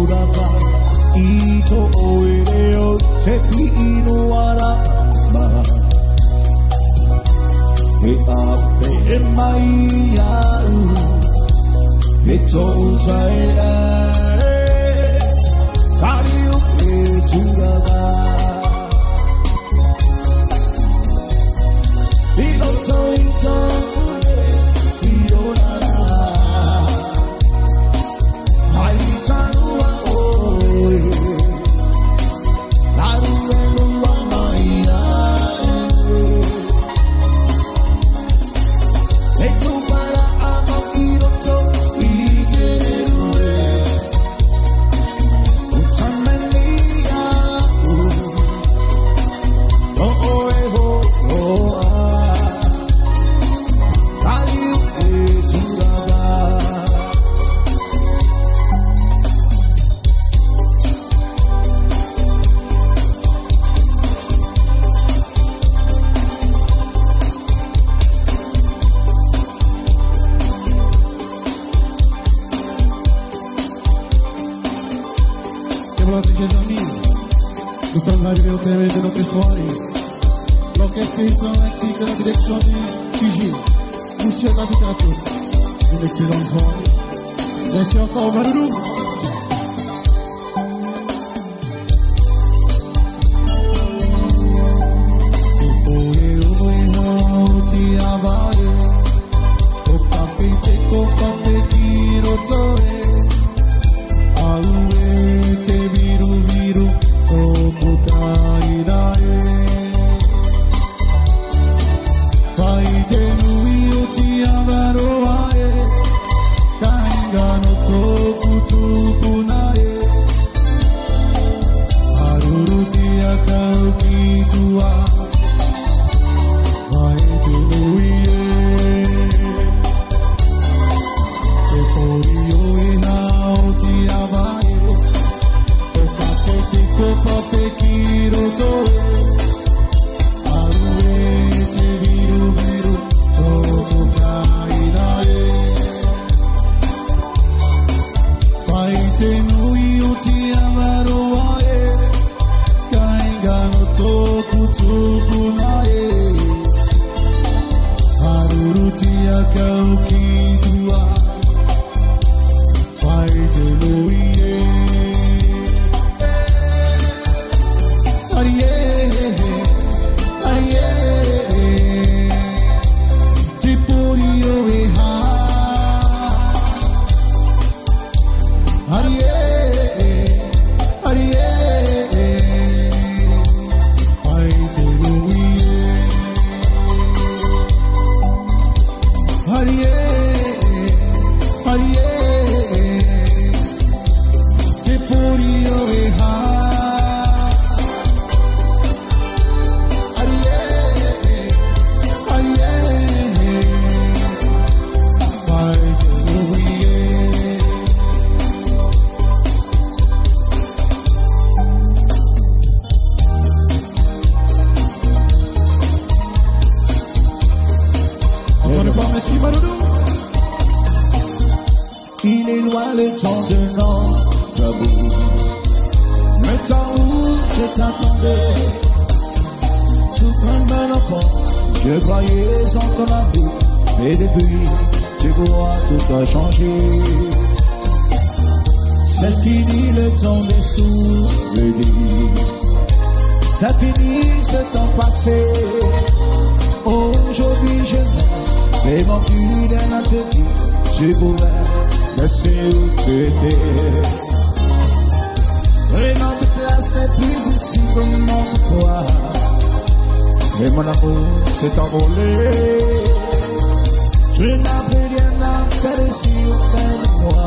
Turava Ito Oereo Tepi Inuara Ma E Ape E Maia E Tozae Kariu E Turava Ito Ito Nous sommes arrivés au terme de notre soirée. L'orchestre paysan ainsi que la direction du QG. Monsieur Katikato, une excellente soirée. Merci encore, Madoudou. Il est loin le temps de notre amour, le temps où je t'attendais. Tout comme un enfant, je croyais en ton amour, mais depuis, tu vois, tout a changé. C'est fini le temps des souvenirs, c'est fini ce temps passé. Aujourd'hui je m'aime, mais mon cul d'un atelier, je pouvais rester où tu étais. Et notre place n'est plus ici comme mon toi. Et mon amour s'est envolé. Je n'ai plus rien à faire ici auprès de moi.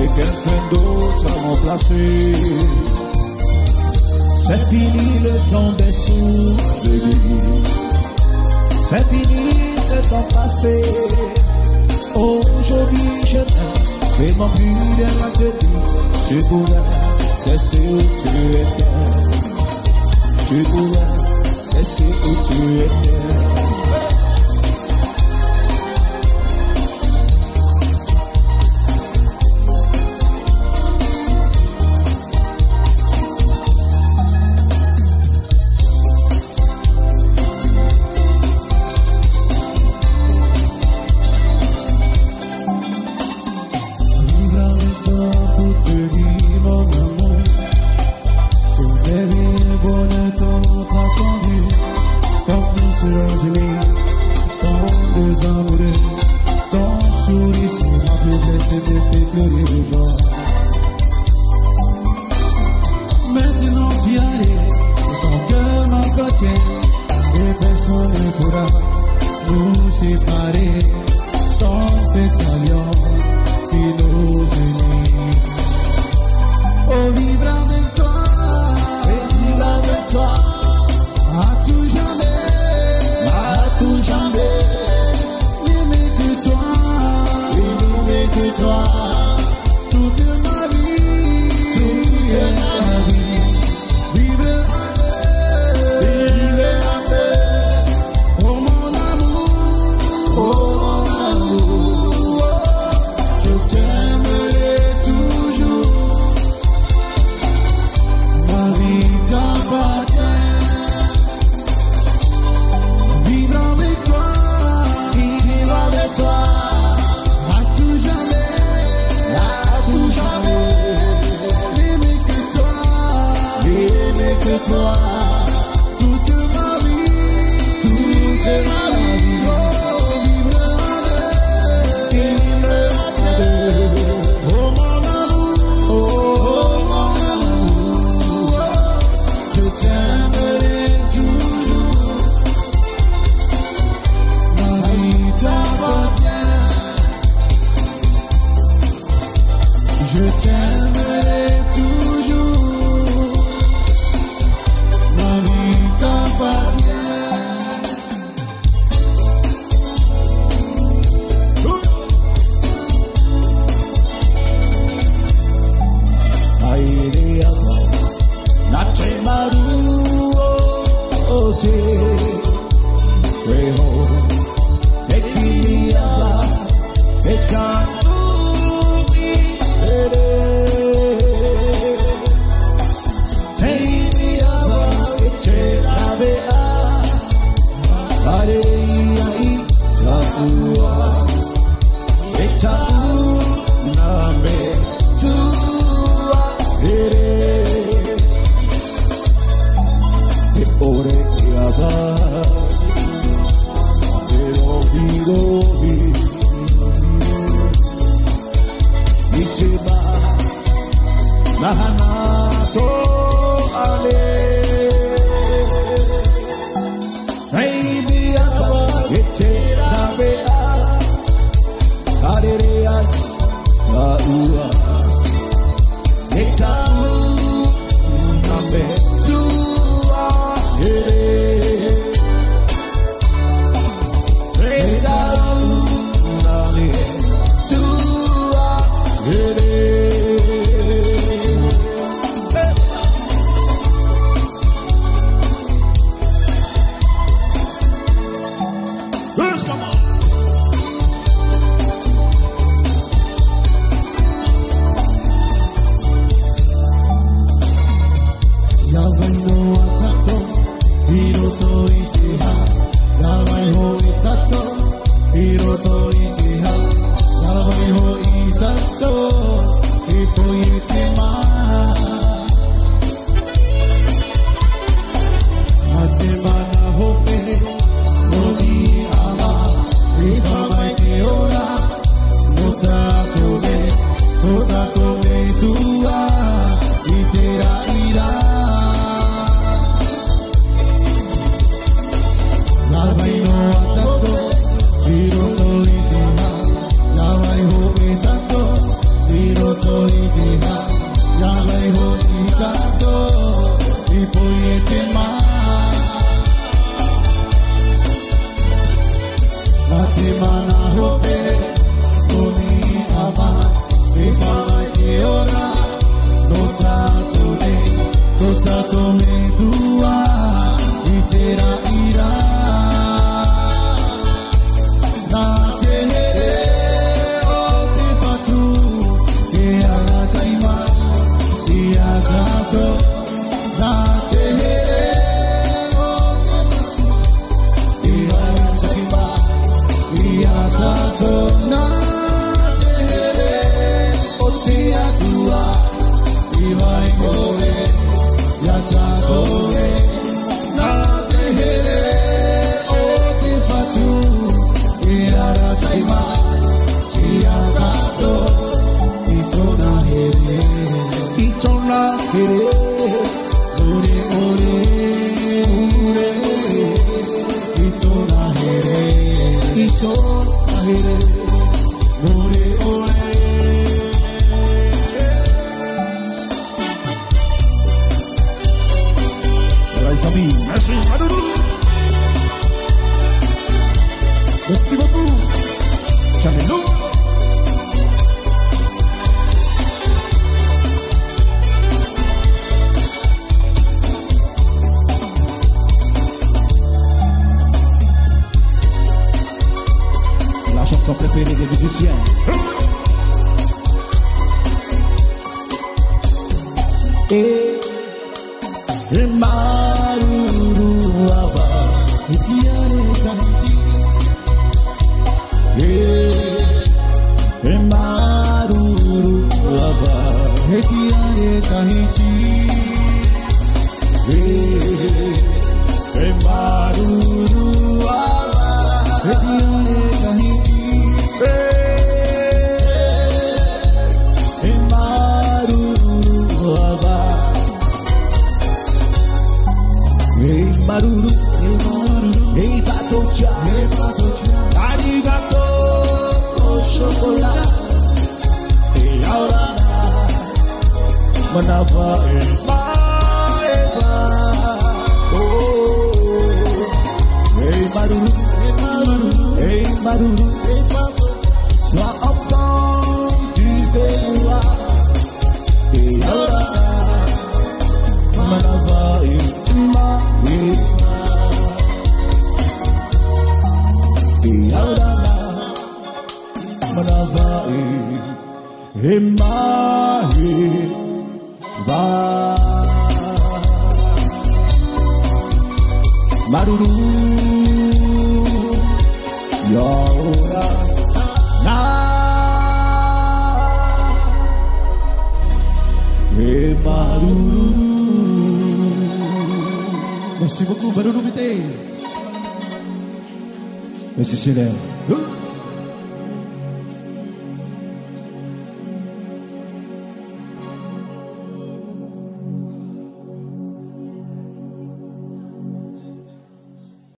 Et quelqu'un d'autre a remplacé. C'est fini le temps des souvenirs. C'est fini ce temps passé. Aujourd'hui je t'aime, mais mon plus de la tête, tu pourrais rester où tu étais. Tu pourrais rester où tu étais. personne ne pourra nous séparer dans cette alliance qui nous unit. Oh, vivre avec toi, à tout jamais, n'aimer que toi, toute ma vie, vivre avec, oh mon amour, je t'aimerai toujours, ma vie t'appartient. Vivre avec toi, à tout jamais, n'aimer que toi, toute ma vie, oh, vivre avec, oh mon amour, je t'aimerai toujours, ma vie t'appartient. Je t'aimerai toujours, ma vie t'appartient. musicien. Et Maruru Ava Etienne Tahiti. Et Maruru Ava Etienne Tahiti. Et Maruru Ava Etienne Tahiti. Et Maruru Ava. Hey Maruru, hey Batocha, arigato au chocolat. Hey Aurana, Manava Eva. Oh, hey Maruru, hey Maruru, sois enfant du Véloa. Hey Aurana, Manava Eva. Maruru Yaura na Maruru. Merci beaucoup, Maruru Bité. Merci Célèbre.